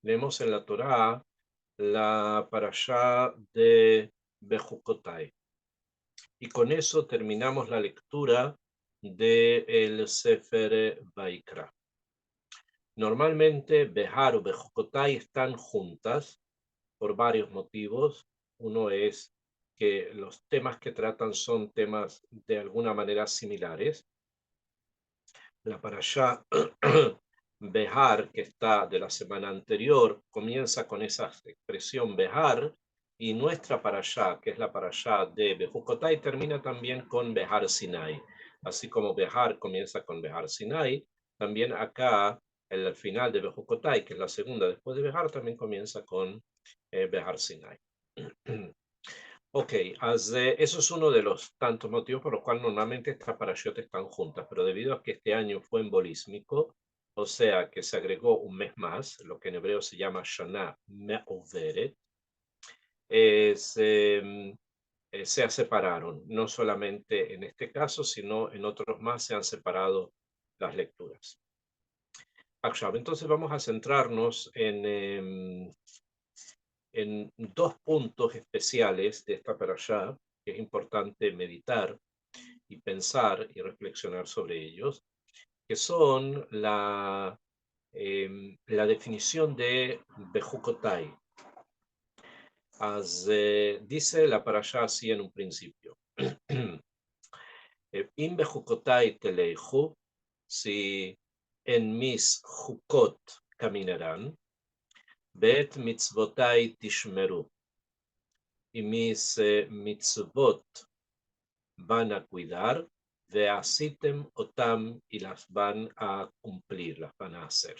Tenemos en la Torá la parashá de Bejucotai. Y con eso terminamos la lectura del Sefer Vaikra. Normalmente Behar o Bejucotai están juntas por varios motivos. Uno es que los temas que tratan son temas de alguna manera similares. La parashá Behar, que está de la semana anterior, comienza con esa expresión Behar, y nuestra parashá, que es la parashá de Bejucotai, termina también con Behar Sinai. Así como Behar comienza con Behar Sinai, también acá, el final de Bejucotai, que es la segunda después de Behar, también comienza con Behar Sinai. Ok, eso es uno de los tantos motivos por los cuales normalmente estas parashot están juntas, pero debido a que este año fue embolísmico, o sea que se agregó un mes más, lo que en hebreo se llama Shana Me'overet, se separaron, no solamente en este caso, sino en otros más se han separado las lecturas. Entonces vamos a centrarnos en dos puntos especiales de esta parashá, que es importante meditar y pensar y reflexionar sobre ellos, que son la definición de Bejucotai. Dice la parashá así en un principio. In Bejucotai teleichu, si en mis jukot caminarán, bet mitzvotai tishmeru, y mis mitzvot van a cuidar, veasitem otam, y las van a cumplir, las van a hacer.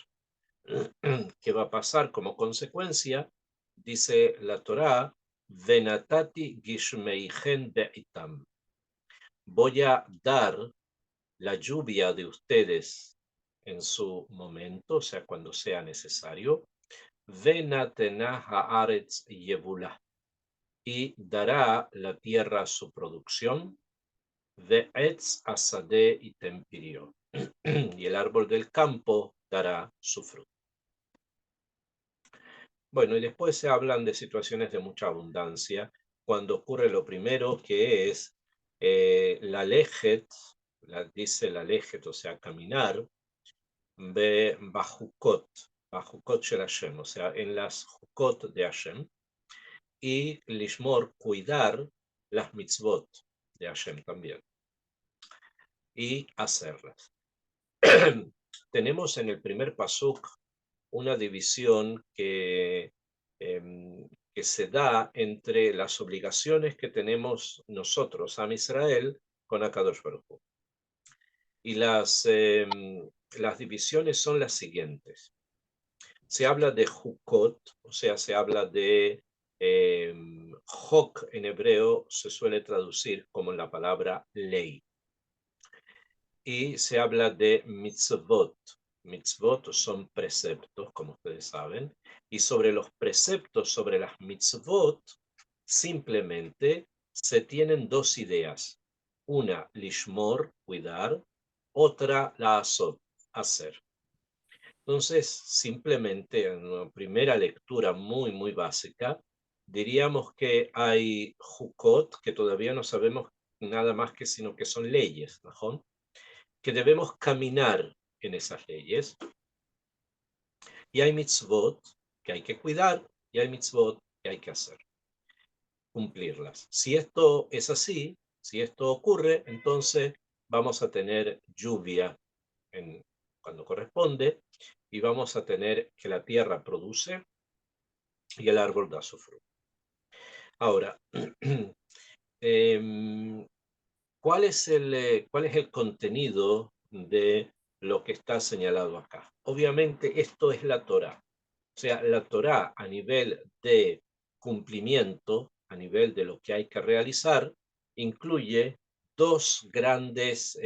¿Qué va a pasar como consecuencia? Dice la Torá, venatati gishmeichen be'itam. Voy a dar la lluvia de ustedes en su momento, o sea, cuando sea necesario. Venatena haaretz yevula. Y dará la tierra su producción, ve'etz asade y tempirio, y el árbol del campo dará su fruto. Bueno, y después se hablan de situaciones de mucha abundancia, cuando ocurre lo primero, que es la lejet, dice la lejet, o sea, caminar, be bajukot shel Hashem, o sea, en las jukot de Hashem, y lishmor, cuidar las mitzvot de Hashem también, y hacerlas. Tenemos en el primer pasuk una división que se da entre las obligaciones que tenemos nosotros, Am Israel, con Akadosh Baruj Hu. Y las divisiones son las siguientes. Se habla de Jukot, o sea, se habla de Jok en hebreo, se suele traducir como la palabra ley. Y se habla de mitzvot. Mitzvot son preceptos, como ustedes saben, y sobre los preceptos, sobre las mitzvot, simplemente se tienen dos ideas. Una, lishmor, cuidar, otra, la asod, hacer. Entonces, simplemente en una primera lectura muy, muy básica, diríamos que hay jukot, que todavía no sabemos nada más que sino que son leyes, ¿no? Que debemos caminar en esas leyes, y hay mitzvot que hay que cuidar, y hay mitzvot que hay que hacer, cumplirlas. Si esto es así, si esto ocurre, entonces vamos a tener lluvia cuando corresponde, y vamos a tener que la tierra produce y el árbol da su fruto. Ahora, ¿cuál es el contenido de lo que está señalado acá? Obviamente esto es la Torá. O sea, la Torá a nivel de cumplimiento, a nivel de lo que hay que realizar, incluye dos grandes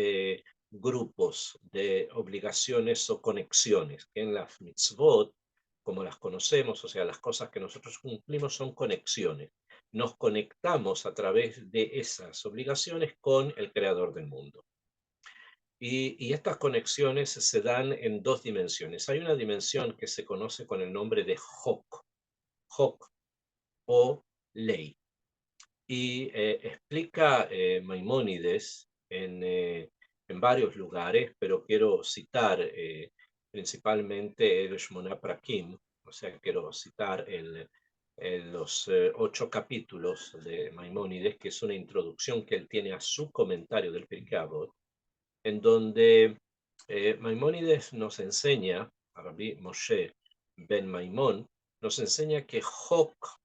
grupos de obligaciones o conexiones, que en las mitzvot, como las conocemos, o sea, las cosas que nosotros cumplimos son conexiones. Nos conectamos a través de esas obligaciones con el creador del mundo. Y estas conexiones se dan en dos dimensiones. Hay una dimensión que se conoce con el nombre de Hok o ley. Y explica Maimónides en varios lugares, pero quiero citar principalmente el Shmona Prakim, o sea, quiero citar los 8 capítulos de Maimónides, que es una introducción que él tiene a su comentario del Pirkei Avot, en donde Maimónides nos enseña, Rabbi Moshe ben Maimón, nos enseña que Hok,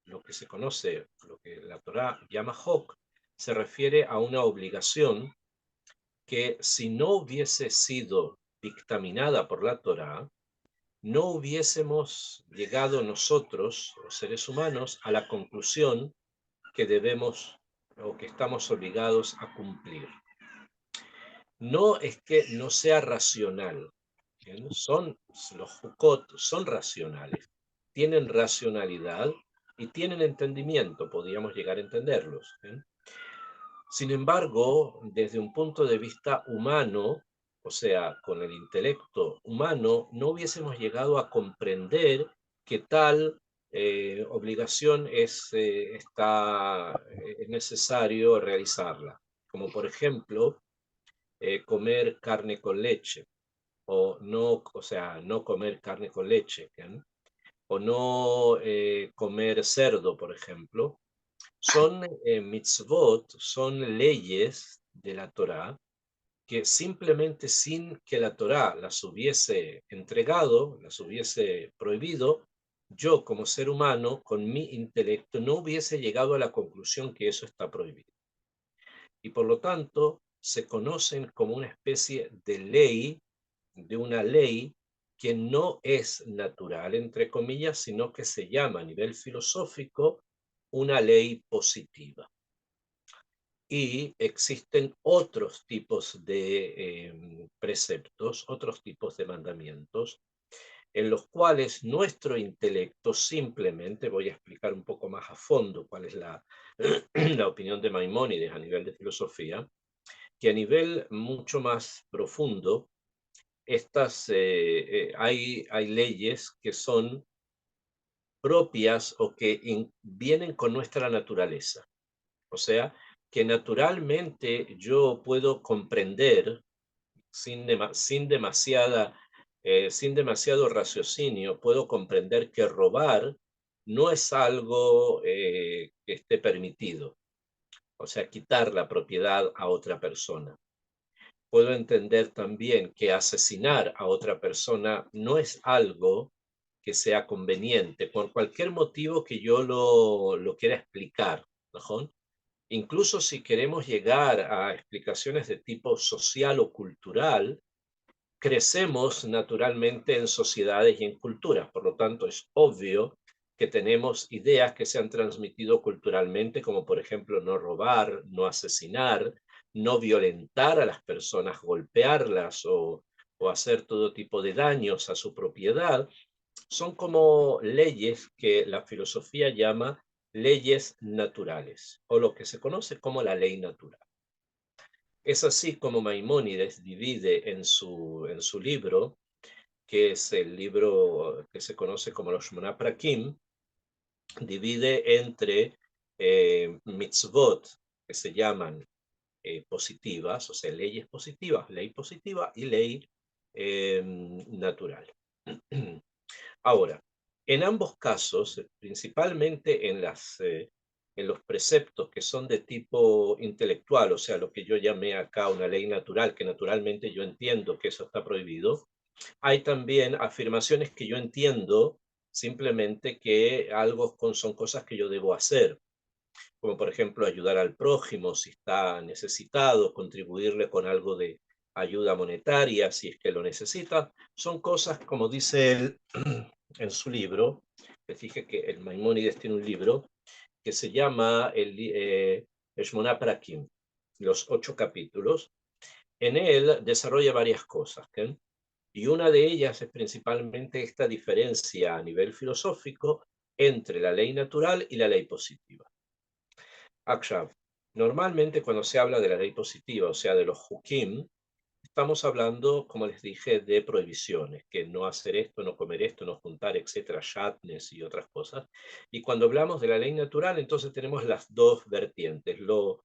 lo que se conoce, lo que la Torá llama Hok, se refiere a una obligación que si no hubiese sido dictaminada por la Torá, no hubiésemos llegado nosotros, los seres humanos, a la conclusión que debemos o que estamos obligados a cumplir. No es que no sea racional, ¿bien? Los Hukot son racionales, tienen racionalidad y tienen entendimiento, podríamos llegar a entenderlos, ¿bien? Sin embargo, desde un punto de vista humano, o sea, con el intelecto humano, no hubiésemos llegado a comprender que tal obligación es necesario realizarla. Como por ejemplo, comer carne con leche, o no, o sea, no comer carne con leche, ¿bien? O no comer cerdo, por ejemplo, son mitzvot, son leyes de la Torá que simplemente sin que la Torá las hubiese entregado, las hubiese prohibido, yo como ser humano, con mi intelecto, no hubiese llegado a la conclusión que eso está prohibido. Y por lo tanto, se conocen como una especie de ley, de una ley que no es natural, entre comillas, sino que se llama a nivel filosófico una ley positiva. Y existen otros tipos de preceptos, otros tipos de mandamientos, en los cuales nuestro intelecto simplemente, voy a explicar un poco más a fondo cuál es la, la opinión de Maimónides a nivel de filosofía, que a nivel mucho más profundo, hay leyes que son propias o que vienen con nuestra naturaleza. O sea, que naturalmente yo puedo comprender sin demasiado raciocinio, puedo comprender que robar no es algo que esté permitido. O sea, quitar la propiedad a otra persona. Puedo entender también que asesinar a otra persona no es algo que sea conveniente, por cualquier motivo que yo lo quiera explicar, ¿no? Incluso si queremos llegar a explicaciones de tipo social o cultural, crecemos naturalmente en sociedades y en culturas. Por lo tanto, es obvio que tenemos ideas que se han transmitido culturalmente, como por ejemplo no robar, no asesinar, no violentar a las personas, golpearlas o hacer todo tipo de daños a su propiedad. Son como leyes que la filosofía llama leyes naturales, o lo que se conoce como la ley natural. Es así como Maimónides divide en su libro, que es el libro que se conoce como los Shmona Prakim, divide entre mitzvot, que se llaman positivas, o sea, leyes positivas, ley positiva y ley natural. Ahora, en ambos casos, principalmente en los preceptos que son de tipo intelectual, o sea, lo que yo llamé acá una ley natural, que naturalmente yo entiendo que eso está prohibido, hay también afirmaciones que yo entiendo simplemente que son cosas que yo debo hacer, como por ejemplo ayudar al prójimo si está necesitado, contribuirle con algo de ayuda monetaria si es que lo necesita. Son cosas, como dice él en su libro, les dije que el Maimónides tiene un libro que se llama el Shmona Prakim, los 8 capítulos. En él desarrolla varias cosas, ¿okay? Y una de ellas es principalmente esta diferencia a nivel filosófico entre la ley natural y la ley positiva. Akshav, normalmente cuando se habla de la ley positiva, o sea, de los hukim, estamos hablando, como les dije, de prohibiciones, que no hacer esto, no comer esto, no juntar, etcétera, shatnes y otras cosas. Y cuando hablamos de la ley natural, entonces tenemos las dos vertientes, lo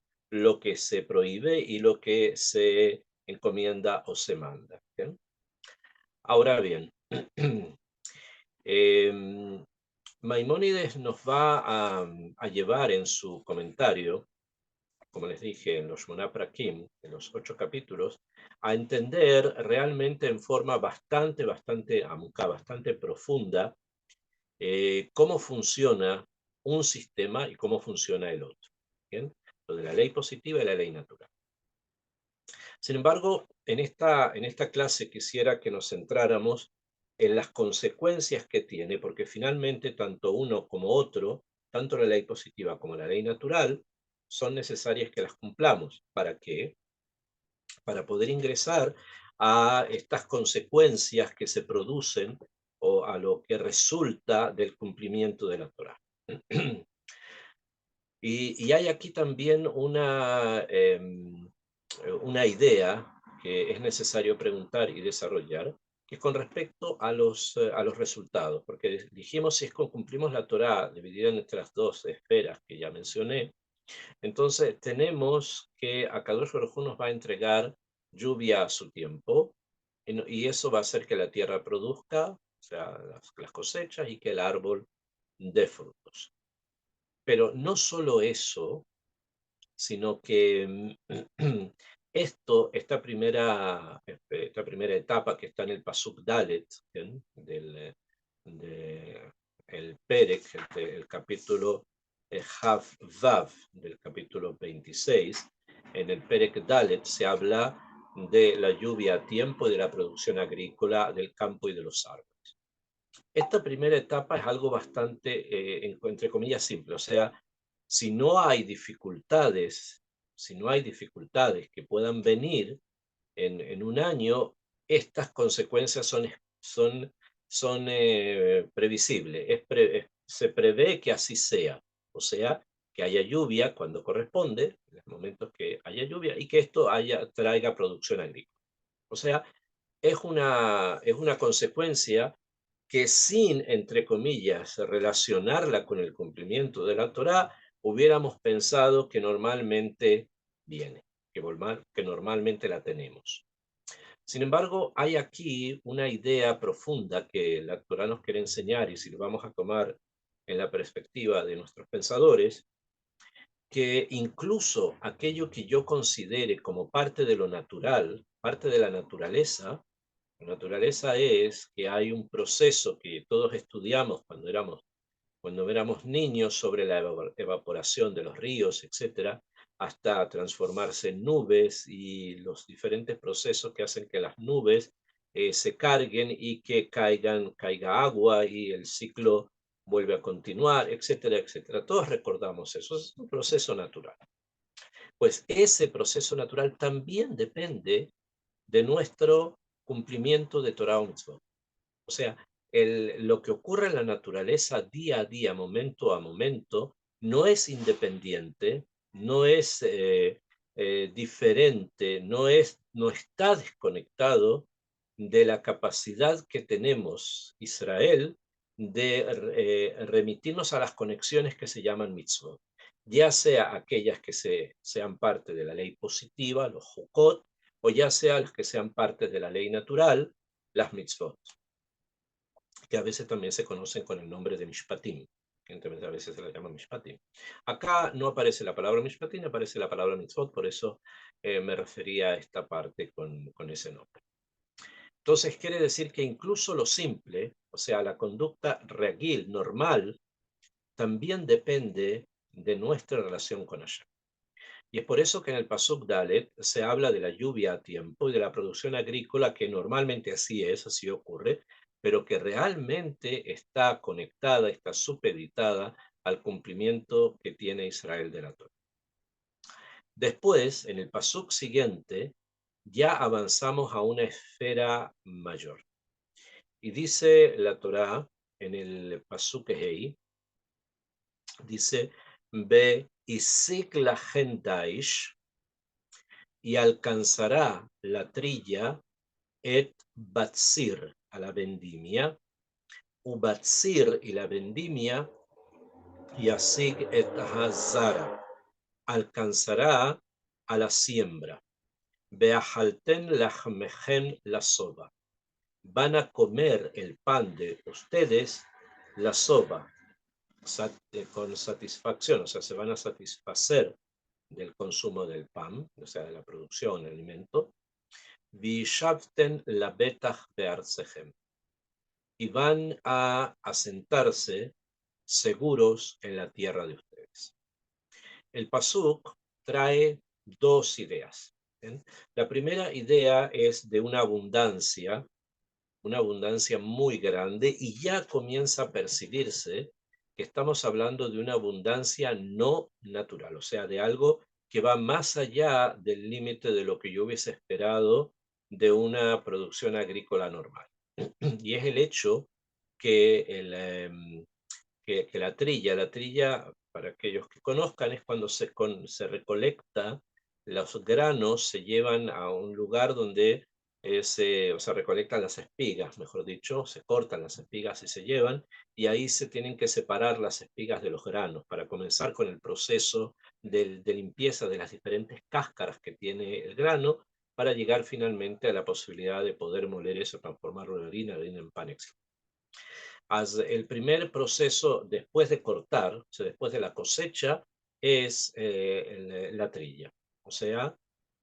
que se prohíbe y lo que se encomienda o se manda. ¿Bien? Ahora bien, em, Maimónides nos va a llevar en su comentario, como les dije, en los Shmona Prakim, en los 8 capítulos, a entender realmente en forma bastante amuca, bastante profunda, cómo funciona un sistema y cómo funciona el otro. ¿Bien? Lo de la ley positiva y la ley natural. Sin embargo, en esta clase quisiera que nos centráramos en las consecuencias que tiene, porque finalmente tanto uno como otro, tanto la ley positiva como la ley natural, son necesarias que las cumplamos. ¿Para qué? Para poder ingresar a estas consecuencias que se producen o a lo que resulta del cumplimiento de la Torá. Y hay aquí también una idea que es necesario preguntar y desarrollar, que es con respecto a los resultados, porque dijimos si es que cumplimos la Torá dividida en estas dos esferas que ya mencioné, entonces tenemos que Akadosh Baruj Hu nos va a entregar lluvia a su tiempo, y eso va a hacer que la tierra produzca, o sea, las cosechas y que el árbol dé frutos. Pero no solo eso, sino que esta primera etapa que está en el Pasuk Dalet, ¿bien? El Perek, el capítulo Hav Vav, del capítulo 26, en el Perek Dalet se habla de la lluvia a tiempo y de la producción agrícola del campo y de los árboles. Esta primera etapa es algo bastante, entre comillas, simple. O sea, si no hay dificultades, si no hay dificultades que puedan venir en un año, estas consecuencias son previsibles. Se prevé que así sea. O sea, que haya lluvia cuando corresponde, en los momentos que haya lluvia, y que esto traiga producción agrícola. O sea, es una consecuencia que sin, entre comillas, relacionarla con el cumplimiento de la Torá, hubiéramos pensado que normalmente viene, que normalmente la tenemos. Sin embargo, hay aquí una idea profunda que la Torá nos quiere enseñar, y si lo vamos a tomar en la perspectiva de nuestros pensadores, que incluso aquello que yo considere como parte de lo natural, parte de la naturaleza es que hay un proceso que todos estudiamos cuando éramos niños sobre la evaporación de los ríos, etcétera, hasta transformarse en nubes y los diferentes procesos que hacen que las nubes se carguen y que caiga agua y el ciclo vuelve a continuar, etcétera, etcétera. Todos recordamos eso, es un proceso natural. Pues ese proceso natural también depende de nuestro cumplimiento de Torah o Mitzvot. O sea, lo que ocurre en la naturaleza día a día, momento a momento, no es independiente, no es diferente, no está desconectado de la capacidad que tenemos, Israel, de remitirnos a las conexiones que se llaman mitzvot, ya sea aquellas que sean parte de la ley positiva, los jukot, o ya sea las que sean parte de la ley natural, las mitzvot, que a veces también se conocen con el nombre de Mishpatim, que a veces se la llama Mishpatim. Acá no aparece la palabra Mishpatim, aparece la palabra mitzvot, por eso me refería a esta parte con ese nombre. Entonces quiere decir que incluso lo simple, o sea, la conducta regil, normal, también depende de nuestra relación con Hashem. Y es por eso que en el Pasuk Dalet se habla de la lluvia a tiempo y de la producción agrícola, que normalmente así ocurre, pero que realmente está conectada, está supeditada al cumplimiento que tiene Israel de la Torá. Después, en el Pasuk siguiente, ya avanzamos a una esfera mayor. Y dice la Torá en el Pasuk Hei, dice, Be isik la Daish, y alcanzará la trilla et batsir, a la vendimia, ubatsir y la vendimia, yasig et hazara, alcanzará a la siembra. Beajalten lachmechen la soba. Van a comer el pan de ustedes, la soba, con satisfacción, o sea, se van a satisfacer del consumo del pan, o sea, de la producción del alimento. Vishavten la betach beartsehem. Y van a asentarse seguros en la tierra de ustedes. El pasuk trae dos ideas. ¿Bien? La primera idea es de una abundancia muy grande, y ya comienza a percibirse que estamos hablando de una abundancia no natural, o sea, de algo que va más allá del límite de lo que yo hubiese esperado de una producción agrícola normal. Y es el hecho que, que la trilla, para aquellos que conozcan, es cuando se recolecta, los granos se llevan a un lugar donde o se recolectan las espigas, mejor dicho, se cortan las espigas y se llevan, y ahí se tienen que separar las espigas de los granos para comenzar con el proceso de limpieza de las diferentes cáscaras que tiene el grano, para llegar finalmente a la posibilidad de poder moler eso, transformarlo en harina en pan, etc. El primer proceso después de cortar, o sea, después de la cosecha, es la trilla, o sea,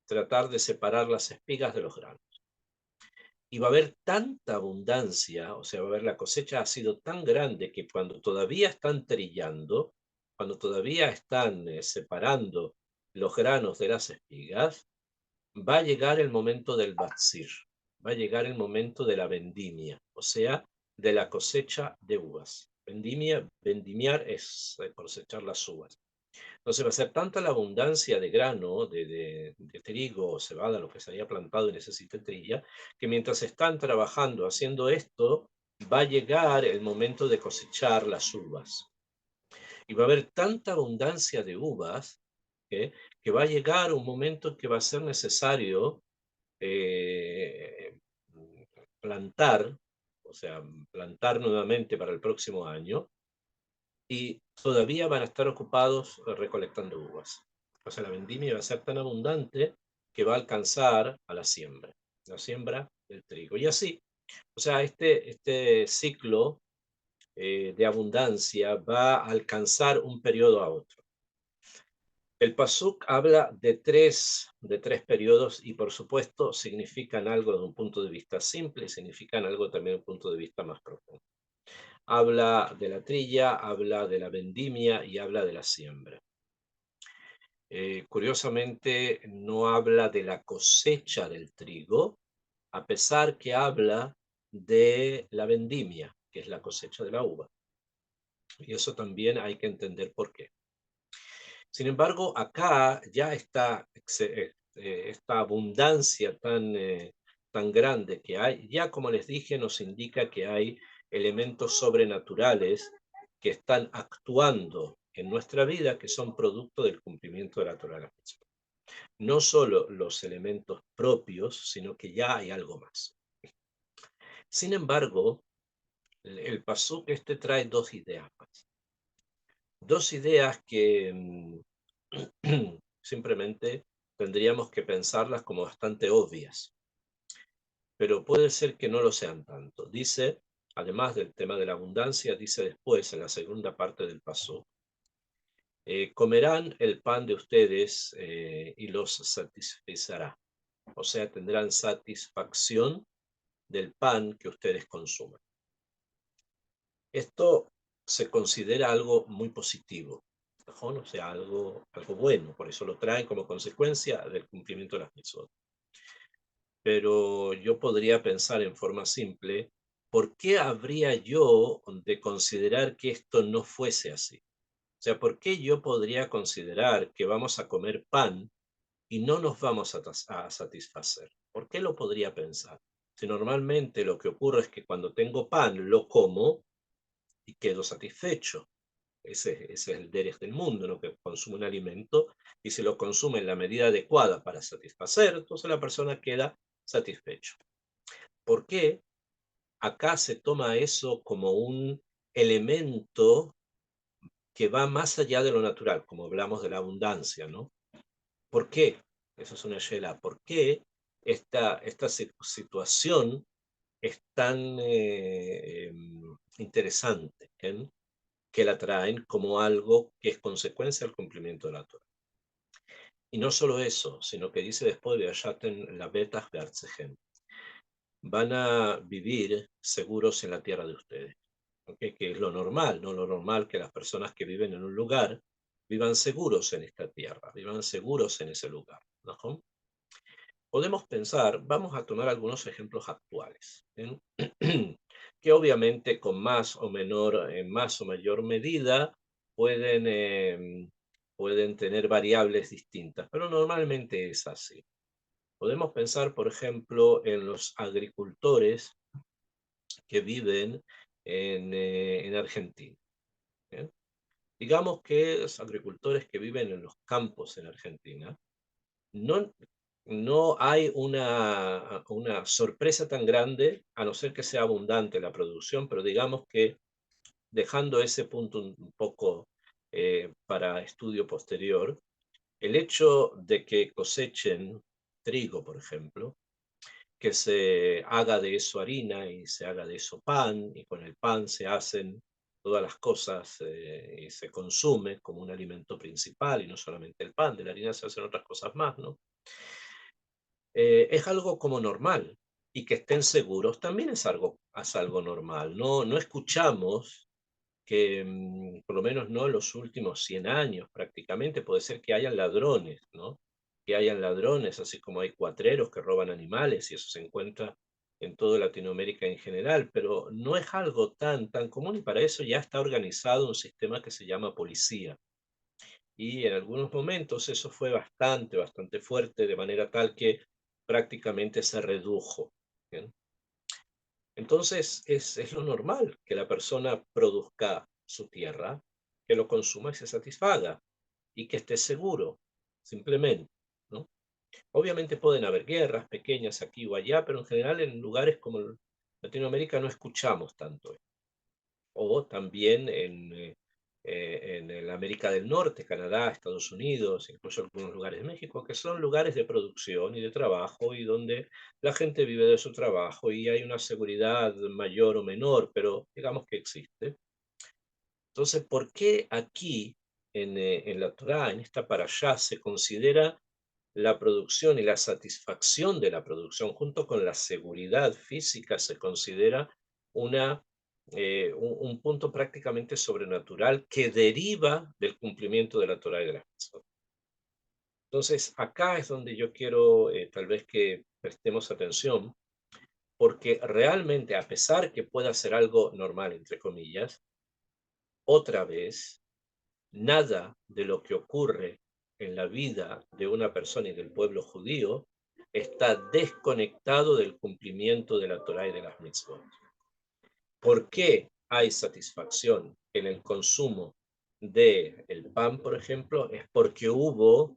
tratar de separar las espigas de los granos. Y va a haber tanta abundancia, o sea, va a haber, la cosecha ha sido tan grande que cuando todavía están trillando, cuando todavía están separando los granos de las espigas, va a llegar el momento del batzir, va a llegar el momento de la vendimia, o sea, de la cosecha de uvas. Vendimiar es cosechar las uvas. Entonces va a ser tanta la abundancia de grano, de trigo o cebada, lo que se haya plantado y necesite trilla, que mientras están trabajando haciendo esto, va a llegar el momento de cosechar las uvas. Y va a haber tanta abundancia de uvas que va a llegar un momento en que va a ser necesario eh, plantar, o sea, plantar nuevamente para el próximo año, y todavía van a estar ocupados recolectando uvas. O sea, la vendimia va a ser tan abundante que va a alcanzar a la siembra del trigo. Y así, o sea, este ciclo de abundancia va a alcanzar un periodo a otro. El pasuk habla de tres periodos, y por supuesto significan algo desde un punto de vista simple y significan algo también desde un punto de vista más profundo. Habla de la trilla, habla de la vendimia y habla de la siembra. Curiosamente no habla de la cosecha del trigo, a pesar que habla de la vendimia, que es la cosecha de la uva. Y eso también hay que entender por qué. Sin embargo, acá ya está esta abundancia tan grande que hay, ya como les dije, nos indica que hay elementos sobrenaturales que están actuando en nuestra vida, que son producto del cumplimiento de la Torá. No solo los elementos propios, sino que ya hay algo más. Sin embargo, el pasuk este trae dos ideas más. Dos ideas que simplemente tendríamos que pensarlas como bastante obvias, pero puede ser que no lo sean tanto. Dice, además del tema de la abundancia, dice después, en la segunda parte del paso, comerán el pan de ustedes y los satisfacerá. O sea, tendrán satisfacción del pan que ustedes consuman. Esto se considera algo muy positivo, ¿no? O sea, algo bueno, por eso lo traen como consecuencia del cumplimiento de las mitzvot. Pero yo podría pensar en forma simple, ¿por qué habría yo de considerar que esto no fuese así? O sea, ¿por qué yo podría considerar que vamos a comer pan y no nos vamos a satisfacer? ¿Por qué lo podría pensar? Si normalmente lo que ocurre es que cuando tengo pan lo como y quedo satisfecho. ese es el derech del mundo, ¿no? Que consume un alimento y se lo consume en la medida adecuada para satisfacer, entonces la persona queda satisfecho. ¿Por qué acá se toma eso como un elemento que va más allá de lo natural, como hablamos de la abundancia, ¿no? ¿Por qué? Eso es una shela. ¿Por qué esta situación es tan interesante, que la traen como algo que es consecuencia del cumplimiento de la Torah? Y no solo eso, sino que dice después de Ayaten la Betach Beartzehem, van a vivir seguros en la tierra de ustedes. ¿Okay? Que es lo normal, no lo normal que las personas que viven en un lugar vivan seguros en esta tierra, vivan seguros en ese lugar, ¿no? Podemos pensar, vamos a tomar algunos ejemplos actuales, que obviamente con más o menor, en más o mayor medida pueden tener variables distintas, pero normalmente es así. Podemos pensar, por ejemplo, en los agricultores que viven en Argentina. ¿Bien? Digamos que los agricultores que viven en los campos en Argentina, no, no hay una sorpresa tan grande, a no ser que sea abundante la producción, pero digamos que dejando ese punto un poco para estudio posterior, el hecho de que cosechen trigo, por ejemplo, que se haga de eso harina y se haga de eso pan, y con el pan se hacen todas las cosas y se consume como un alimento principal, y no solamente el pan, de la harina se hacen otras cosas más, ¿no? Es algo como normal, y que estén seguros también es algo normal. No escuchamos que, por lo menos no en los últimos 100 años prácticamente, puede ser que hayan ladrones, ¿no? Que hayan ladrones, así como hay cuatreros que roban animales, y eso se encuentra en toda Latinoamérica en general, pero no es algo tan común, y para eso ya está organizado un sistema que se llama policía. Y en algunos momentos eso fue bastante fuerte, de manera tal que prácticamente se redujo. ¿Bien? Entonces es lo normal que la persona produzca su tierra, que lo consuma y se satisfaga, y que esté seguro, simplemente, ¿no? Obviamente pueden haber guerras pequeñas aquí o allá, pero en general en lugares como Latinoamérica no escuchamos tanto esto. O también en el América del Norte, Canadá, Estados Unidos, incluso algunos lugares de México, que son lugares de producción y de trabajo, y donde la gente vive de su trabajo y hay una seguridad mayor o menor, pero digamos que existe. Entonces, ¿por qué aquí en la Torá, en esta parashá, se considera la producción y la satisfacción de la producción junto con la seguridad física, se considera un punto prácticamente sobrenatural que deriva del cumplimiento de la Torá y de las mitzvot? Entonces, acá es donde yo quiero tal vez que prestemos atención, porque realmente, a pesar que pueda ser algo normal, entre comillas, otra vez, nada de lo que ocurre en la vida de una persona y del pueblo judío está desconectado del cumplimiento de la Torá y de las mitzvot. ¿Por qué hay satisfacción en el consumo del pan, por ejemplo? Es porque hubo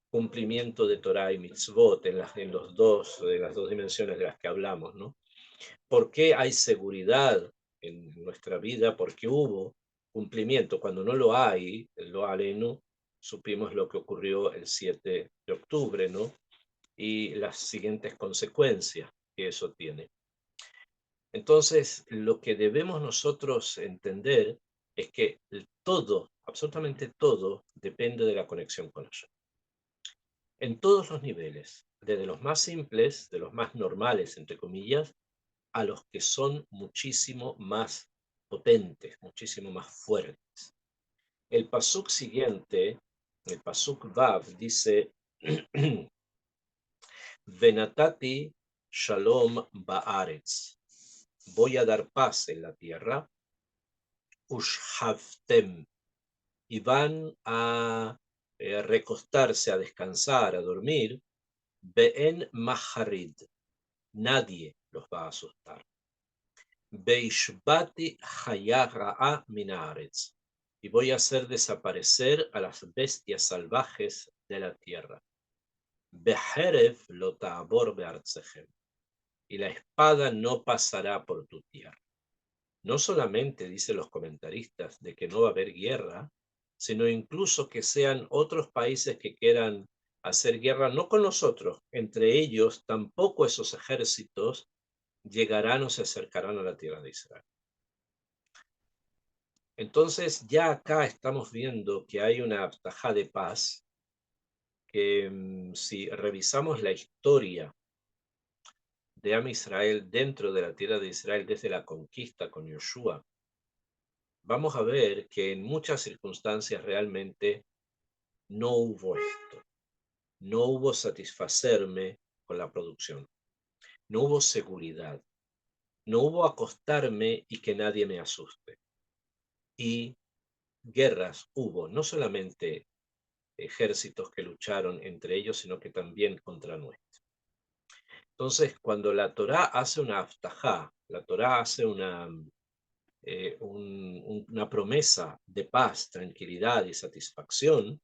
cumplimiento de Torá y mitzvot en las dos dimensiones de las que hablamos, ¿no? ¿Por qué hay seguridad en nuestra vida? Porque hubo cumplimiento. Cuando no lo hay, lo aleno, supimos lo que ocurrió el 7 de octubre, ¿no? Y las siguientes consecuencias que eso tiene. Entonces, lo que debemos nosotros entender es que todo, absolutamente todo, depende de la conexión con Hashem. En todos los niveles, desde los más simples, de los más normales, entre comillas, a los que son muchísimo más potentes, muchísimo más fuertes. El pasuk siguiente, el pasuk Vav, dice: Venatati shalom ba'aretz. Voy a dar paz en la tierra. Ushhavtem. Y van a recostarse, a descansar, a dormir. Be'en maharid. Nadie los va a asustar. Beishbati hayara'a minaretz. y voy a hacer desaparecer a las bestias salvajes de la tierra. Beherev lo ta'abor be'artzehem, y la espada no pasará por tu tierra. No solamente, dicen los comentaristas, de que no va a haber guerra, sino incluso que sean otros países que quieran hacer guerra, no con nosotros, entre ellos tampoco esos ejércitos llegarán o se acercarán a la tierra de Israel. Entonces ya acá estamos viendo que hay una abtajá de paz, que si revisamos la historia de Am Israel dentro de la tierra de Israel desde la conquista con Yoshua, vamos a ver que en muchas circunstancias realmente no hubo esto, no hubo satisfacerme con la producción, no hubo seguridad, no hubo acostarme y que nadie me asuste. Y guerras hubo, no solamente ejércitos que lucharon entre ellos, sino que también contra nuestros. Entonces, cuando la Torá hace una aftajá, la Torá hace una promesa de paz, tranquilidad y satisfacción,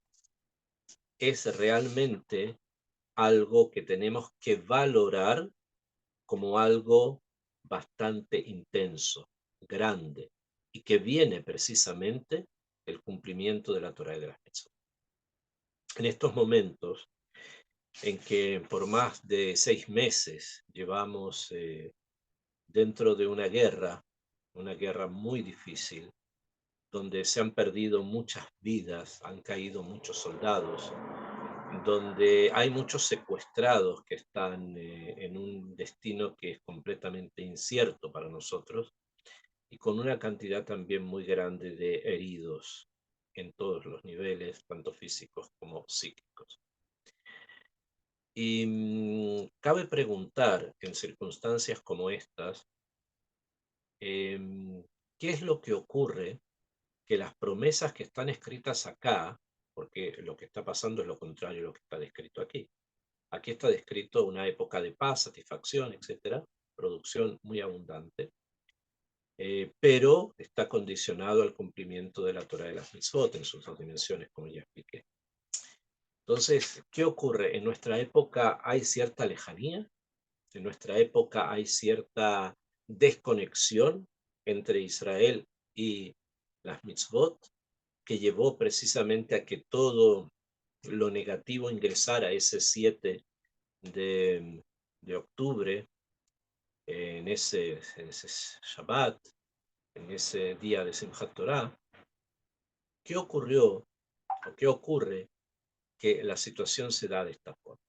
es realmente algo que tenemos que valorar como algo bastante intenso, grande, y que viene precisamente del cumplimiento de la Torá y de las mitzvot. En estos momentos en que por más de 6 meses llevamos dentro de una guerra muy difícil, donde se han perdido muchas vidas, han caído muchos soldados, donde hay muchos secuestrados que están en un destino que es completamente incierto para nosotros, y con una cantidad también muy grande de heridos en todos los niveles, tanto físicos como psíquicos. Y cabe preguntar en circunstancias como estas, ¿qué es lo que ocurre? Que las promesas que están escritas acá, porque lo que está pasando es lo contrario de lo que está descrito aquí. Aquí está descrito una época de paz, satisfacción, etcétera, producción muy abundante, pero está condicionado al cumplimiento de la Torá de las Mitzvot en sus dos dimensiones, como ya expliqué. Entonces, ¿qué ocurre? En nuestra época hay cierta lejanía, en nuestra época hay cierta desconexión entre Israel y las mitzvot, que llevó precisamente a que todo lo negativo ingresara ese 7 de octubre, en ese Shabbat, en ese día de Simchat Torah. ¿Qué ocurrió o qué ocurre que la situación se da de esta forma?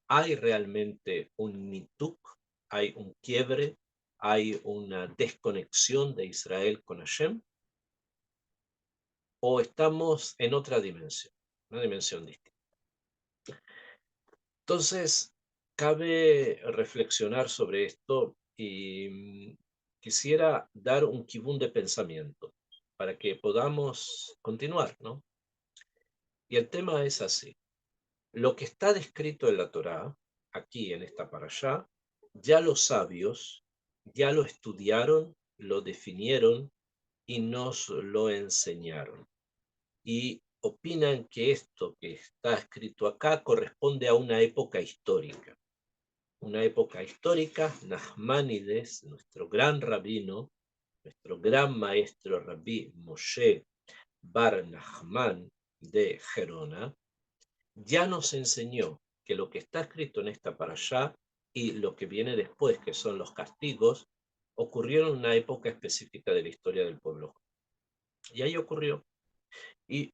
¿Hay realmente un nituk? ¿Hay un quiebre? ¿Hay una desconexión de Israel con Hashem? ¿O estamos en otra dimensión? Una dimensión distinta. Entonces, cabe reflexionar sobre esto y quisiera dar un kibún de pensamiento para que podamos continuar, ¿no? Y el tema es así. Lo que está descrito en la Torá, aquí en esta parashá, ya los sabios ya lo estudiaron, lo definieron y nos lo enseñaron. Y opinan que esto que está escrito acá corresponde a una época histórica. Una época histórica, Nachmanides, nuestro gran rabino, nuestro gran maestro Rabbi Moshe Bar Nachman de Gerona, ya nos enseñó que lo que está escrito en esta parashá y lo que viene después, que son los castigos, ocurrieron en una época específica de la historia del pueblo. Y ahí ocurrió. Y,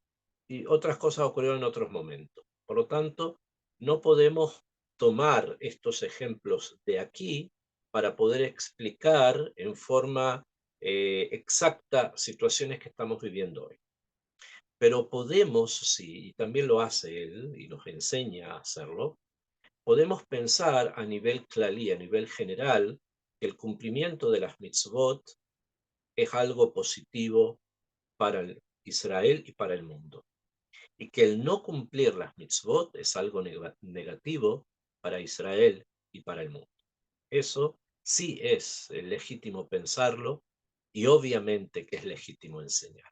y otras cosas ocurrieron en otros momentos. Por lo tanto, no podemos tomar estos ejemplos de aquí para poder explicar en forma exacta situaciones que estamos viviendo hoy. Pero podemos, sí, y también lo hace él y nos enseña a hacerlo, podemos pensar a nivel clalí, a nivel general, que el cumplimiento de las mitzvot es algo positivo para Israel y para el mundo, y que el no cumplir las mitzvot es algo negativo para Israel y para el mundo. Eso sí es legítimo pensarlo y obviamente que es legítimo enseñar.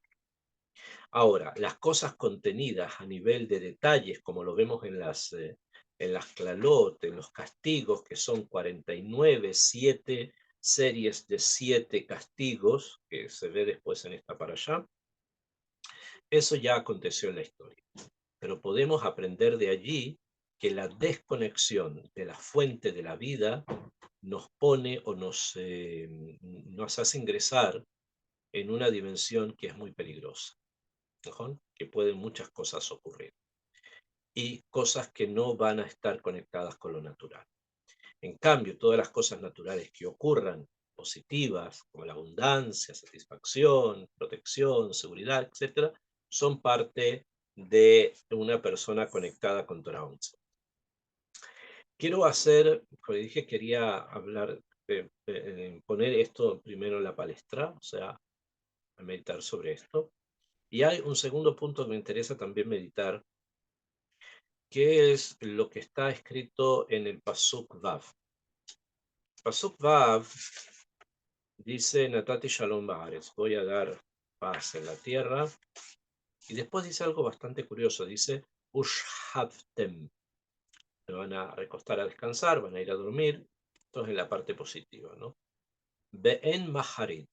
Ahora, las cosas contenidas a nivel de detalles, como lo vemos en las clalot, en los castigos, que son 49, 7 series de 7 castigos, que se ve después en esta parashá, eso ya aconteció en la historia. Pero podemos aprender de allí que la desconexión de la fuente de la vida nos pone o nos hace ingresar en una dimensión que es muy peligrosa, ¿no? Que pueden muchas cosas ocurrir y cosas que no van a estar conectadas con lo natural. En cambio, todas las cosas naturales que ocurran, positivas, como la abundancia, satisfacción, protección, seguridad, etcétera, son parte de una persona conectada con Torah 11. Quiero hacer, como dije, quería hablar, poner esto primero en la palestra, o sea, meditar sobre esto. Y hay un segundo punto que me interesa también meditar, que es lo que está escrito en el Pasuk Vav. Pasuk Vav dice, Natati Shalom Baaretz, voy a dar paz en la tierra. Y después dice algo bastante curioso, dice, Ushhavtem. Se van a recostar a descansar, van a ir a dormir. Esto es en la parte positiva, ¿no? Be'en Maharit.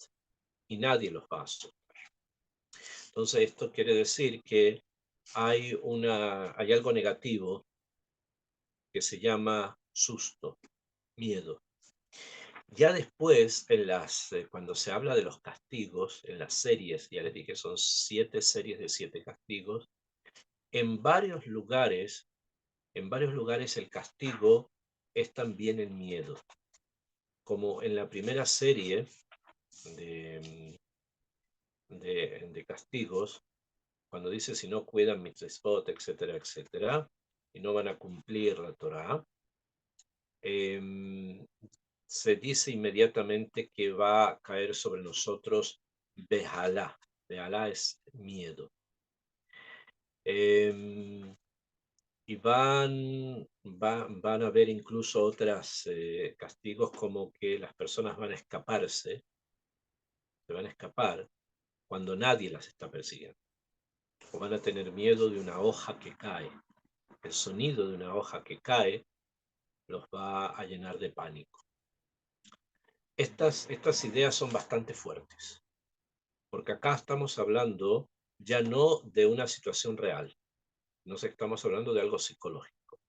Y nadie los va a asustar. Entonces esto quiere decir que hay algo negativo que se llama susto, miedo. Ya después, cuando se habla de los castigos, en las series, ya les dije, son 7 series de 7 castigos, en varios lugares el castigo es también el miedo. Como en la primera serie de, de castigos, cuando dice si no cuidan mitzvot, etcétera, etcétera, y no van a cumplir la Torah, se dice inmediatamente que va a caer sobre nosotros Bejalá. Bejalá es miedo. Y van a haber incluso otros castigos como que las personas van a escaparse, se van a escapar cuando nadie las está persiguiendo. O van a tener miedo de una hoja que cae. El sonido de una hoja que cae los va a llenar de pánico. Estas ideas son bastante fuertes, porque acá estamos hablando ya no de una situación real, no estamos hablando de algo psicológico.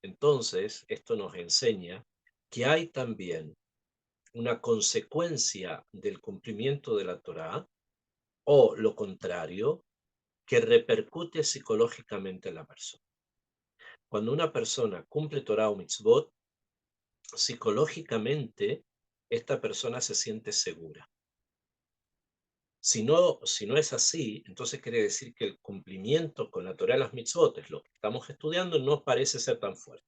Entonces, esto nos enseña que hay también una consecuencia del cumplimiento de la Torá, o lo contrario, que repercute psicológicamente en la persona. Cuando una persona cumple Torá o mitzvot, psicológicamente esta persona se siente segura. Si no es así, entonces quiere decir que el cumplimiento con la Torá de las mitzvot, lo que estamos estudiando, no parece ser tan fuerte.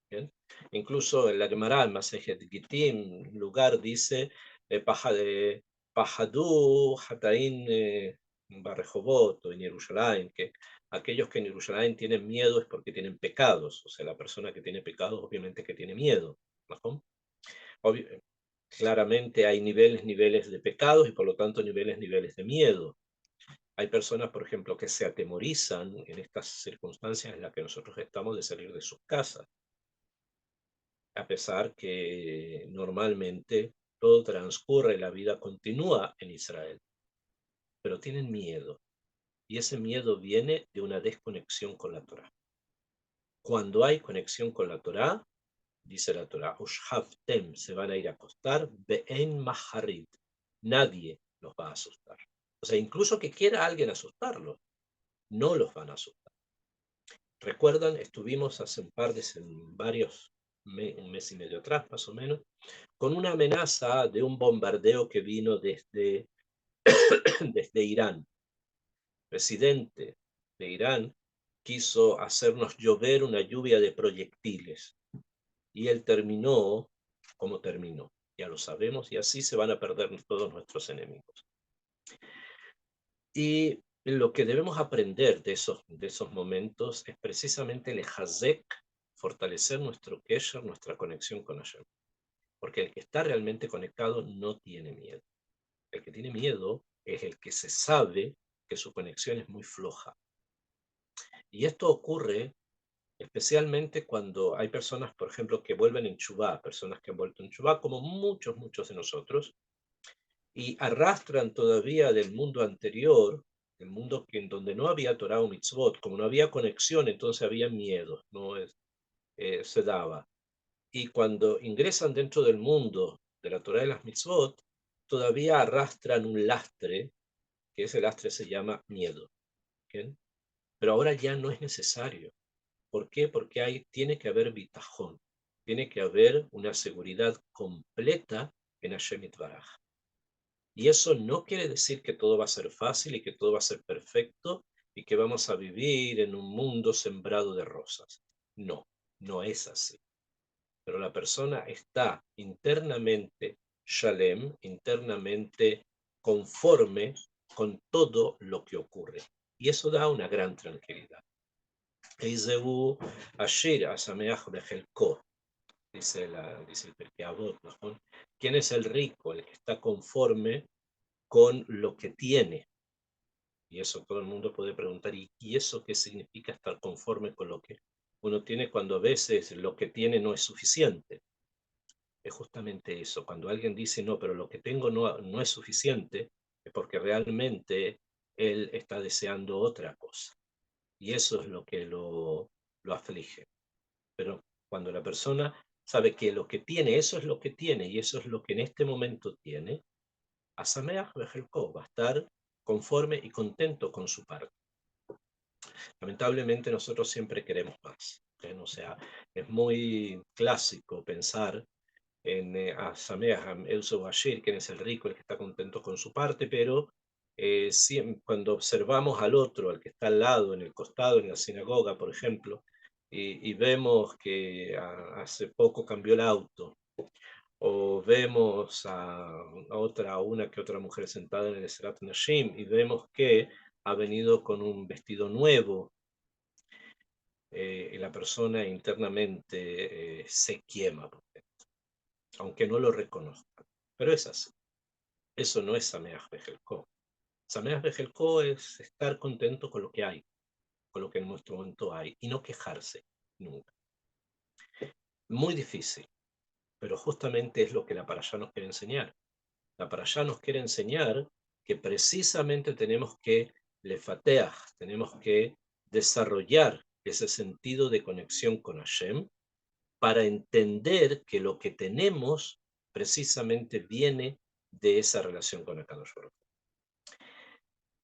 ¿Bien? Incluso en la Gemara, en Masejet Gittin, lugar dice, Pajadú, Hataín, Barrejobot, o en Jerusalén, que aquellos que en Jerusalén tienen miedo es porque tienen pecados. O sea, la persona que tiene pecados obviamente que tiene miedo, ¿no? Claramente hay niveles de pecados y por lo tanto niveles de miedo. Hay personas, por ejemplo, que se atemorizan en estas circunstancias en las que nosotros estamos de salir de sus casas, a pesar que normalmente todo transcurre, la vida continúa en Israel, pero tienen miedo, y ese miedo viene de una desconexión con la Torá. Cuando hay conexión con la Torá, dice la Torá, Ushhavtem, se van a ir a acostar, Be'en Maharit, nadie los va a asustar. O sea, incluso que quiera alguien asustarlos, no los van a asustar. ¿Recuerdan? Estuvimos hace un mes y medio atrás, más o menos, con una amenaza de un bombardeo que vino desde Irán. El presidente de Irán quiso hacernos llover una lluvia de proyectiles y él terminó como terminó. Ya lo sabemos, y así se van a perder todos nuestros enemigos. Y lo que debemos aprender de esos momentos es precisamente el hazek, fortalecer nuestro kesher, nuestra conexión con Hashem. Porque el que está realmente conectado no tiene miedo. El que tiene miedo es el que se sabe que porque su conexión es muy floja. Y esto ocurre especialmente cuando hay personas, por ejemplo, que vuelven en Teshuvá, personas que han vuelto en Teshuvá, como muchos de nosotros, y arrastran todavía del mundo anterior, el mundo en donde no había Torah o mitzvot, como no había conexión, entonces había miedo, no se daba. Y cuando ingresan dentro del mundo de la Torah y las mitzvot, todavía arrastran un lastre, que ese lastre se llama miedo. ¿Bien? Pero ahora ya no es necesario. ¿Por qué? Porque tiene que haber bitajón, tiene que haber una seguridad completa en Hashem Yitbaraj. Y eso no quiere decir que todo va a ser fácil y que todo va a ser perfecto y que vamos a vivir en un mundo sembrado de rosas. No, no es así. Pero la persona está internamente shalem, internamente conforme con todo lo que ocurre. Y eso da una gran tranquilidad. Eizehu Ashir Asameach Bejelko, dice el Pirkei Avot, ¿no? ¿Quién es el rico? El que está conforme con lo que tiene. Y eso todo el mundo puede preguntar, ¿y eso qué significa estar conforme con lo que uno tiene cuando a veces lo que tiene no es suficiente? Es justamente eso. Cuando alguien dice, no, pero lo que tengo no es suficiente, es porque realmente él está deseando otra cosa. Y eso es lo que lo aflige. Pero cuando la persona sabe que lo que tiene, eso es lo que tiene, y eso es lo que en este momento tiene, Asameach Bejelko va a estar conforme y contento con su parte. Lamentablemente nosotros siempre queremos más. O sea, es muy clásico pensar en Asameach Euso Bashir, quien es el rico, el que está contento con su parte, pero cuando observamos al otro, al que está al lado, en el costado, en la sinagoga, por ejemplo, y vemos que hace poco cambió el auto, o vemos a una que otra mujer sentada en el Serat Nashim y vemos que ha venido con un vestido nuevo, y la persona internamente se quema, aunque no lo reconozca. Pero es así. Eso no es Sameach Bejelko. Sameach Bejelko es estar contento con lo que hay, con lo que en nuestro momento hay, y no quejarse nunca. Muy difícil, pero justamente es lo que la Parashá nos quiere enseñar. La Parashá nos quiere enseñar que precisamente tenemos que lefateach, tenemos que desarrollar ese sentido de conexión con Hashem para entender que lo que tenemos precisamente viene de esa relación con Akadosh Baruj Hu.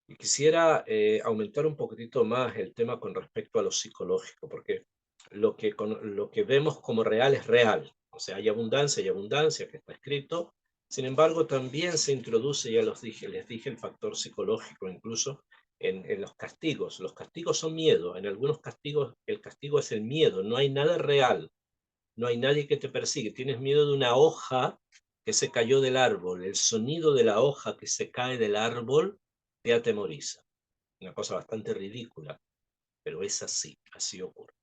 Y quisiera aumentar un poquitito más el tema con respecto a lo psicológico, porque lo que vemos como real es real. O sea, hay abundancia, que está escrito. Sin embargo, también se introduce, ya les dije el factor psicológico, incluso en los castigos. Los castigos son miedo. En algunos castigos, el castigo es el miedo. No hay nada real. No hay nadie que te persigue. Tienes miedo de una hoja que se cayó del árbol. El sonido de la hoja que se cae del árbol te atemoriza. Una cosa bastante ridícula, pero es así, así ocurre.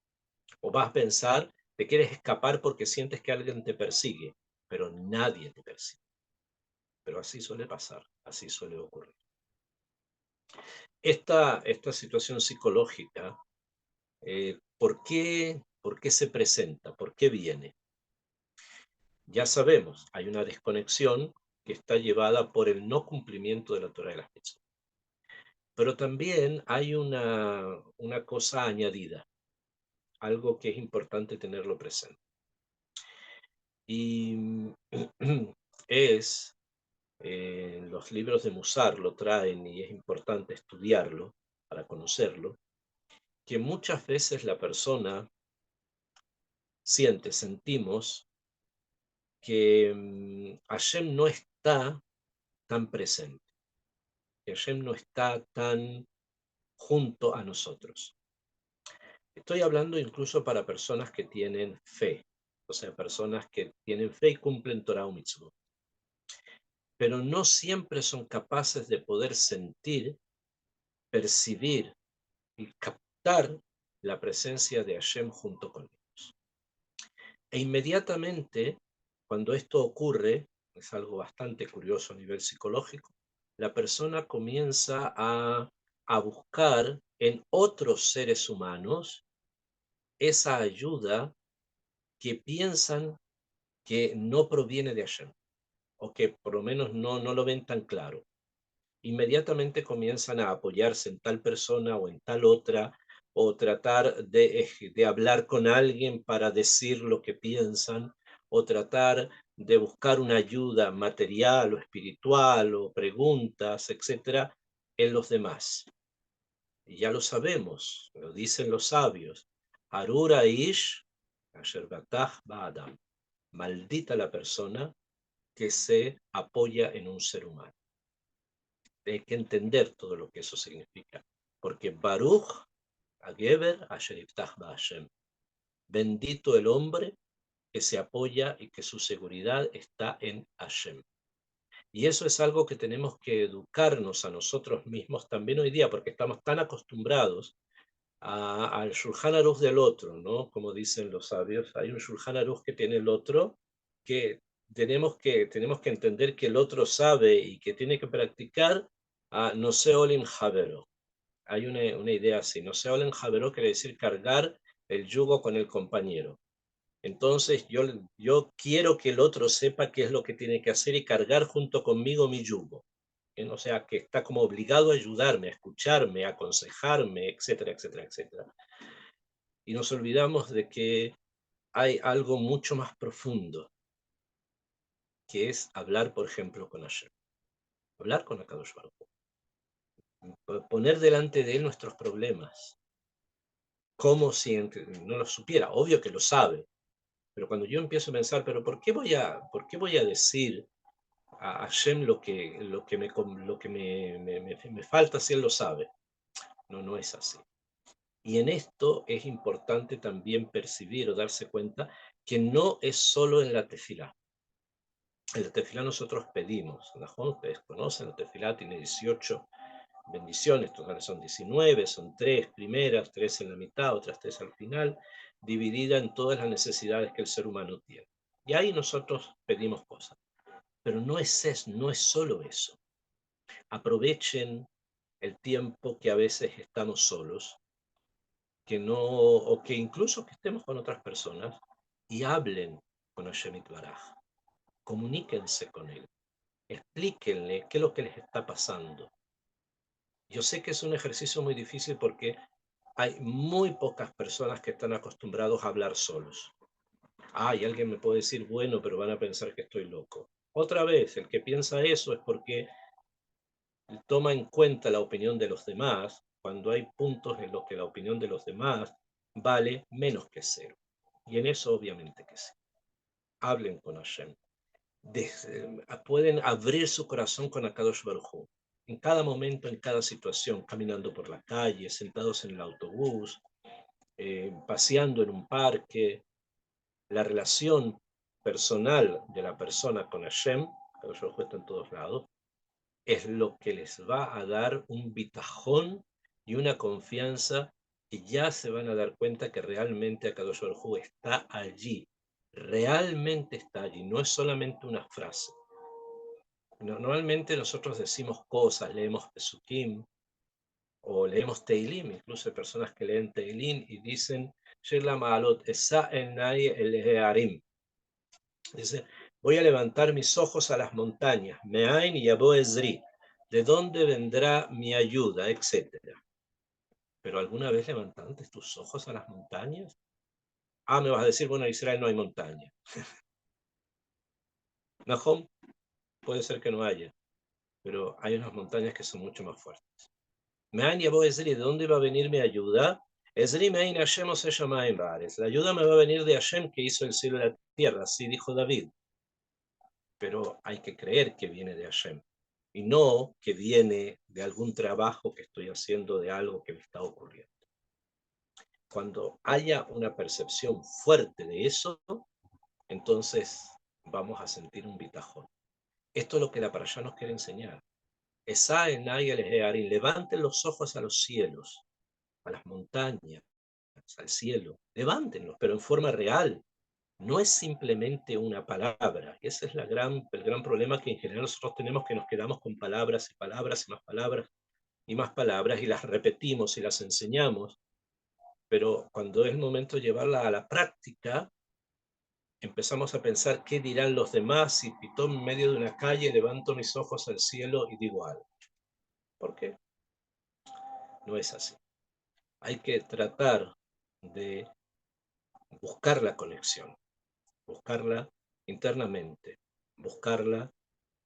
O vas a pensar, te quieres escapar porque sientes que alguien te persigue, pero nadie te persigue. Pero así suele pasar, así suele ocurrir. Esta situación psicológica, ¿por qué se presenta? ¿Por qué viene? Ya sabemos, hay una desconexión que está llevada por el no cumplimiento de la Torah de las mitzvot. Pero también hay una cosa añadida, algo que es importante tenerlo presente. Y los libros de Musar lo traen y es importante estudiarlo para conocerlo, que muchas veces la persona sentimos que Hashem no está tan presente, que Hashem no está tan junto a nosotros. Estoy hablando incluso para personas que tienen fe, o sea, personas que tienen fe y cumplen Torah o Mitzvot, pero no siempre son capaces de poder sentir, percibir y captar la presencia de Hashem junto con ellos. E inmediatamente, cuando esto ocurre, es algo bastante curioso a nivel psicológico, la persona comienza a a buscar en otros seres humanos esa ayuda que piensan que no proviene de Hashem, o que por lo menos no lo ven tan claro. Inmediatamente comienzan a apoyarse en tal persona o en tal otra, o tratar de hablar con alguien para decir lo que piensan, o tratar de buscar una ayuda material o espiritual, o preguntas, etcétera, en los demás. Y ya lo sabemos, lo dicen los sabios. Arura ish asher batach ba'adam. Maldita la persona que se apoya en un ser humano. Hay que entender todo lo que eso significa. Porque Baruch Ageber Asher Yiftach Ba'Hashem. Bendito el hombre que se apoya y que su seguridad está en Hashem. Y eso es algo que tenemos que educarnos a nosotros mismos también hoy día, porque estamos tan acostumbrados al Shulchan Aruch del otro, ¿no? Como dicen los sabios, hay un Shulchan Aruch que tiene el otro, que tenemos que entender que el otro sabe y que tiene que practicar a no se olim javero. Hay una idea así, no se olim javero quiere decir cargar el yugo con el compañero. Entonces yo quiero que el otro sepa qué es lo que tiene que hacer y cargar junto conmigo mi yugo. O sea, que está como obligado a ayudarme, a escucharme, a aconsejarme, etcétera, etcétera, etcétera. Y nos olvidamos de que hay algo mucho más profundo, que es hablar, por ejemplo, con Hashem. Hablar con Akadosh Baruj Hu. Poner delante de él nuestros problemas, como si no lo supiera. Obvio que lo sabe, pero cuando yo empiezo a pensar, pero ¿por qué voy a decir a Hashem lo que me falta si él lo sabe? No es así. Y en esto es importante también percibir o darse cuenta que no es solo en la tefilá. En la tefilá nosotros pedimos, ¿no? Ustedes conocen, la tefilá tiene 18 bendiciones, totales son 19, son 3 primeras, 3 en la mitad, otras 3 al final, dividida en todas las necesidades que el ser humano tiene. Y ahí nosotros pedimos cosas. Pero no es solo eso. Aprovechen el tiempo que a veces estamos solos, que no, o que incluso que estemos con otras personas, y hablen con Hashem Baraj. Comuníquense con él. Explíquenle qué es lo que les está pasando. Yo sé que es un ejercicio muy difícil porque hay muy pocas personas que están acostumbrados a hablar solos. Y alguien me puede decir, bueno, pero van a pensar que estoy loco. Otra vez, el que piensa eso es porque toma en cuenta la opinión de los demás cuando hay puntos en los que la opinión de los demás vale menos que cero. Y en eso obviamente que sí. Hablen con Hashem. Pueden abrir su corazón con Akadosh Baruj Hu. En cada momento, en cada situación, caminando por la calle, sentados en el autobús, paseando en un parque, la relación personal de la persona con Hashem, Akadosh Baruj Hu está en todos lados, es lo que les va a dar un bitajón y una confianza que ya se van a dar cuenta que realmente Akadosh Baruj Hu está allí, realmente está allí, no es solamente una frase. Normalmente nosotros decimos cosas, leemos Pesukim o leemos Teilim, incluso hay personas que leen Teilim y dicen Shir la Ma'alot Esa Enai el Hearim. Dice, voy a levantar mis ojos a las montañas, Me'ain Yabo Ezri, ¿de dónde vendrá mi ayuda? Etcétera. ¿Pero alguna vez levantaste tus ojos a las montañas? Me vas a decir, bueno, en Israel no hay montaña. Nahom, puede ser que no haya, pero hay unas montañas que son mucho más fuertes. Me'ain Yabo Ezri, ¿de dónde va a venir mi ayuda? Ezri Me'ain Hashem Ose Shamayim Ba'aretz. La ayuda me va a venir de Hashem que hizo el cielo y la tierra, así dijo David. Pero hay que creer que viene de Hashem y no que viene de algún trabajo que estoy haciendo, de algo que me está ocurriendo. Cuando haya una percepción fuerte de eso, entonces vamos a sentir un bitajón. Esto es lo que la parashá nos quiere enseñar. Esa en levanten los ojos a los cielos, a las montañas, al cielo, levántenlos, pero en forma real. No es simplemente una palabra. Ese es el gran problema que en general nosotros tenemos, que nos quedamos con palabras y palabras y más palabras. y más palabras y las repetimos y las enseñamos, pero cuando es el momento de llevarla a la práctica, empezamos a pensar qué dirán los demás si pitón en medio de una calle levanto mis ojos al cielo y digo algo. ¿Por qué? No es así. Hay que tratar de buscar la conexión, buscarla internamente, buscarla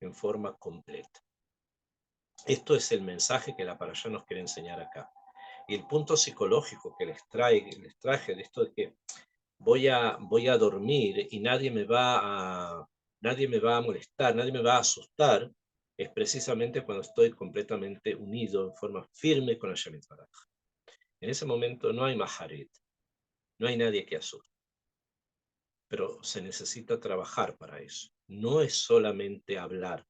en forma completa. Esto es el mensaje que la Parashá nos quiere enseñar acá. Y el punto psicológico que les traje de esto de que voy a dormir y nadie me va a molestar, nadie me va a asustar, es precisamente cuando estoy completamente unido en forma firme con Hashem Yitbaraj. En ese momento no hay maharet, no hay nadie que asuste, pero se necesita trabajar para eso. No es solamente hablar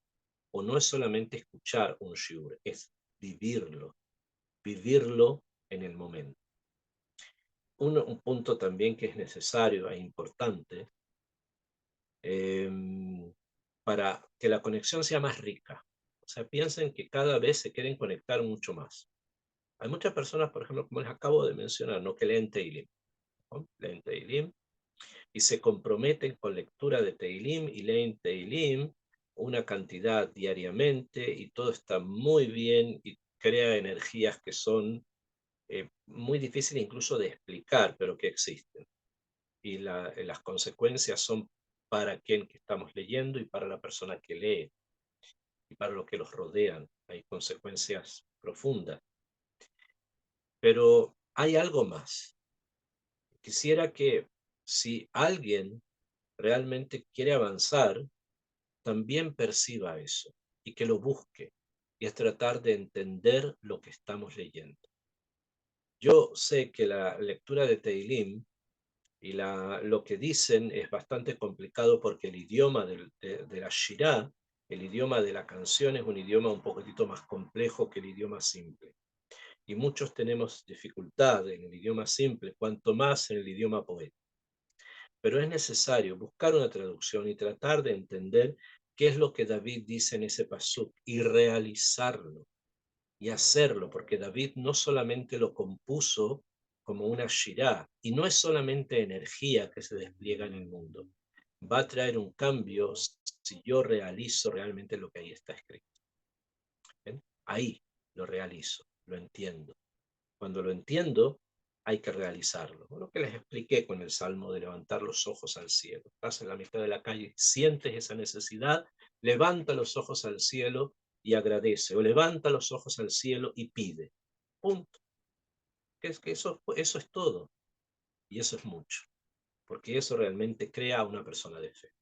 o no es solamente escuchar un shiur, es vivirlo, vivirlo en el momento. Un punto también que es necesario e importante para que la conexión sea más rica. O sea, piensen que cada vez se quieren conectar mucho más. Hay muchas personas, por ejemplo, como les acabo de mencionar, ¿no? Que leen Teilim, ¿no? Leen Teilim y se comprometen con lectura de Teilim y leen Teilim una cantidad diariamente y todo está muy bien y crea energías que son muy difíciles incluso de explicar, pero que existen. Y las consecuencias son para quien que estamos leyendo y para la persona que lee y para los que los rodean. Hay consecuencias profundas. Pero hay algo más. Quisiera que si alguien realmente quiere avanzar, también perciba eso y que lo busque. Y es tratar de entender lo que estamos leyendo. Yo sé que la lectura de Teilim y lo que dicen es bastante complicado porque el idioma de la Shirá, el idioma de la canción es un idioma un poquitito más complejo que el idioma simple. Y muchos tenemos dificultad en el idioma simple, cuanto más en el idioma poético. Pero es necesario buscar una traducción y tratar de entender qué es lo que David dice en ese pasuk y realizarlo y hacerlo, porque David no solamente lo compuso como una shirá, y no es solamente energía que se despliega en el mundo, va a traer un cambio si yo realizo realmente lo que ahí está escrito. ¿Ven? Ahí lo realizo, lo entiendo. Cuando lo entiendo, hay que realizarlo. Lo que les expliqué con el salmo de levantar los ojos al cielo. Estás en la mitad de la calle, sientes esa necesidad, levanta los ojos al cielo y agradece, o levanta los ojos al cielo y pide. Punto. Es que eso es todo. Y eso es mucho. Porque eso realmente crea a una persona de fe.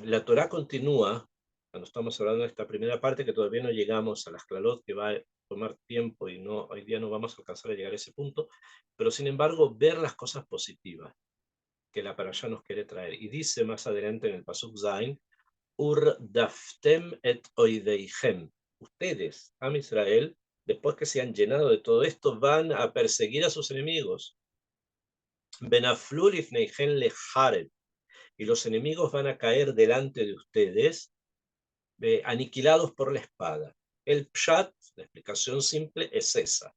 La Torá continúa, cuando estamos hablando de esta primera parte, que todavía no llegamos a las clarot, que va a tomar tiempo y no, hoy día no vamos a alcanzar a llegar a ese punto, pero sin embargo ver las cosas positivas que la Parashá nos quiere traer. Y dice más adelante en el Pasuk Zain, Ur daftem et oideichem. Ustedes, Am Israel, después que se han llenado de todo esto, van a perseguir a sus enemigos. Benaflu lifneichen lehareb. Y los enemigos van a caer delante de ustedes, aniquilados por la espada. El pshat, la explicación simple, es esa.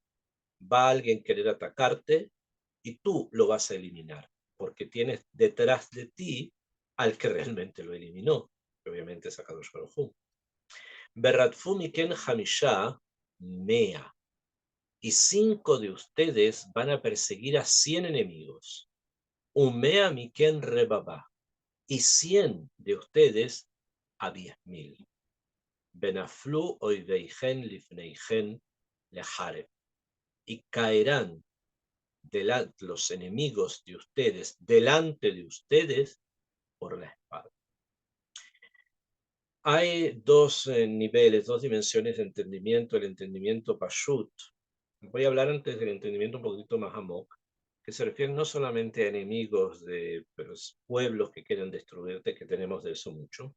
Va alguien a querer atacarte y tú lo vas a eliminar, porque tienes detrás de ti al que realmente lo eliminó, que obviamente es Akadosh Baruj Hu. Berratfu miken hamisha mea. Y 5 de ustedes van a perseguir a 100 enemigos. Umea miken rebaba. Y 100 de ustedes a 10.000. Benaflu oideigen lifneigen lehareb. Y caerán los enemigos de ustedes delante de ustedes por la espada. Hay dos niveles, dos dimensiones de entendimiento, el entendimiento pashut. Voy a hablar antes del entendimiento un poquito más amok, que se refiere no solamente a enemigos de pueblos que quieren destruirte, que tenemos de eso mucho,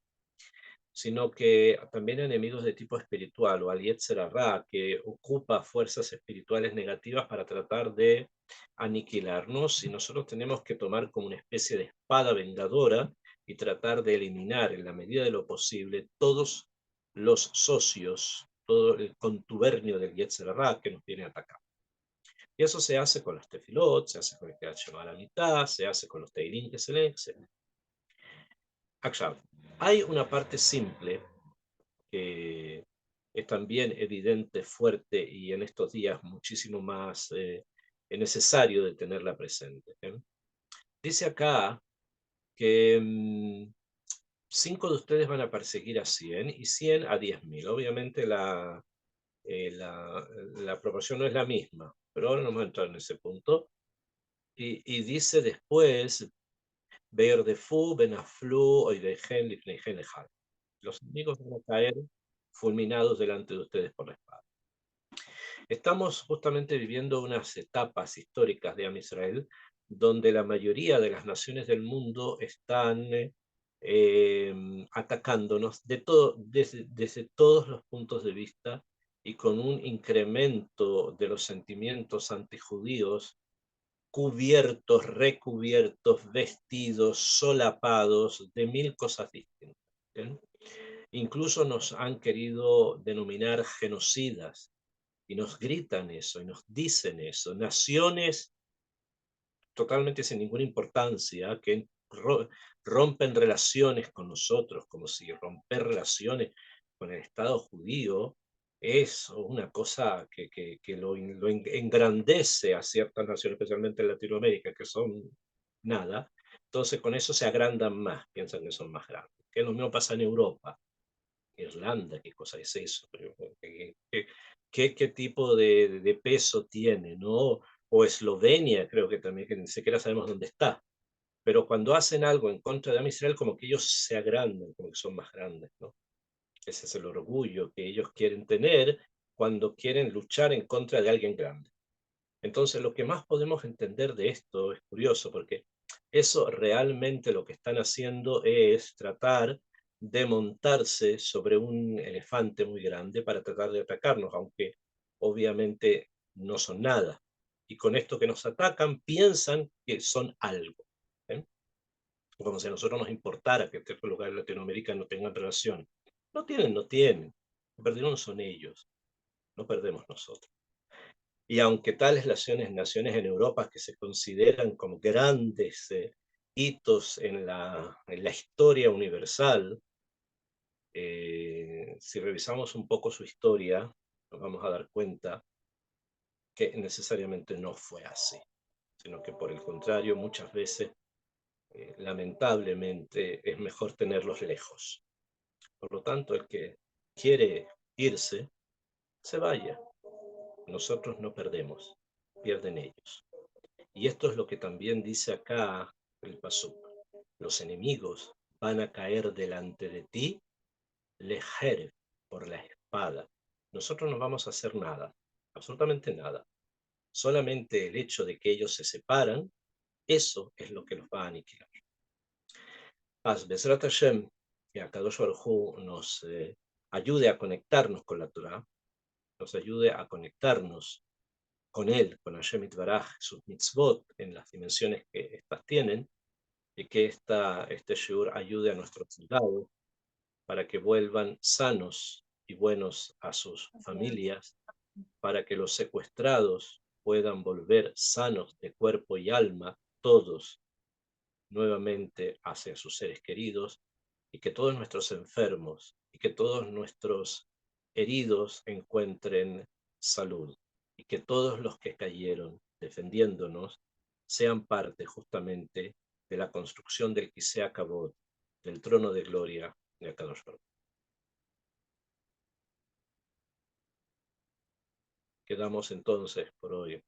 sino que también enemigos de tipo espiritual o al Yetzer Hara, que ocupa fuerzas espirituales negativas para tratar de aniquilarnos, y nosotros tenemos que tomar como una especie de espada vengadora y tratar de eliminar en la medida de lo posible todos los socios, todo el contubernio del Yetzer Hara que nos viene a atacar. Y eso se hace con las tefilot, se hace con el Kriyat Shema a la mitad, se hace con los teilín que se leen, etc. Hay una parte simple que es también evidente, fuerte y en estos días muchísimo más necesario de tenerla presente. Dice acá que 5 de ustedes van a perseguir a 100 y 100 a 10.000. Obviamente la proporción no es la misma, pero ahora no vamos a entrar en ese punto. Y dice después, Be'erdefu, Benaflu, Oideihen, Lifneihen, Ejal. Los enemigos van a caer fulminados delante de ustedes por la espada. Estamos justamente viviendo unas etapas históricas de Am Israel donde la mayoría de las naciones del mundo están atacándonos desde todos los puntos de vista y con un incremento de los sentimientos antijudíos cubiertos, recubiertos, vestidos, solapados, de mil cosas distintas. ¿Bien? Incluso nos han querido denominar genocidas y nos gritan eso y nos dicen eso. Naciones totalmente sin ninguna importancia que rompen relaciones con nosotros, como si romper relaciones con el Estado judío es una cosa que lo engrandece a ciertas naciones, especialmente en Latinoamérica, que son nada. Entonces con eso se agrandan más, piensan que son más grandes. Que lo mismo pasa en Europa. Irlanda, ¿qué cosa es eso? ¿Qué tipo de peso tiene, ¿no? O Eslovenia, creo que también, que ni siquiera sabemos dónde está. Pero cuando hacen algo en contra de Israel, como que ellos se agrandan, como que son más grandes, ¿no? Ese es el orgullo que ellos quieren tener cuando quieren luchar en contra de alguien grande. Entonces, lo que más podemos entender de esto es curioso, porque eso realmente lo que están haciendo es tratar de montarse sobre un elefante muy grande para tratar de atacarnos, aunque obviamente no son nada. Y con esto que nos atacan, piensan que son algo. ¿Eh? Como si a nosotros nos importara que este lugar de Latinoamérica no tengan relación. No tienen, no tienen. Lo que perdieron son ellos, no perdemos nosotros. Y aunque tales naciones en Europa que se consideran como grandes hitos en la historia universal, si revisamos un poco su historia, nos vamos a dar cuenta que necesariamente no fue así, sino que por el contrario, muchas veces, lamentablemente, es mejor tenerlos lejos. Por lo tanto, el que quiere irse, se vaya. Nosotros no perdemos, pierden ellos. Y esto es lo que también dice acá el pasuk. Los enemigos van a caer delante de ti, lejer, por la espada. Nosotros no vamos a hacer nada, absolutamente nada. Solamente el hecho de que ellos se separan, eso es lo que los va a aniquilar. Paz, Bezrat Hashem, que Akadosh Baruj Hu nos ayude a conectarnos con la Torah, nos ayude a conectarnos con él, con Hashem Itbaraj, sus mitzvot, en las dimensiones que éstas tienen, y que este shiur ayude a nuestros soldados para que vuelvan sanos y buenos a sus familias, para que los secuestrados puedan volver sanos de cuerpo y alma, todos nuevamente hacia sus seres queridos, y que todos nuestros enfermos y que todos nuestros heridos encuentren salud, y que todos los que cayeron defendiéndonos sean parte justamente de la construcción del Kisea Kabod, del trono de gloria de Akadosh Baruj Hu. Quedamos entonces por hoy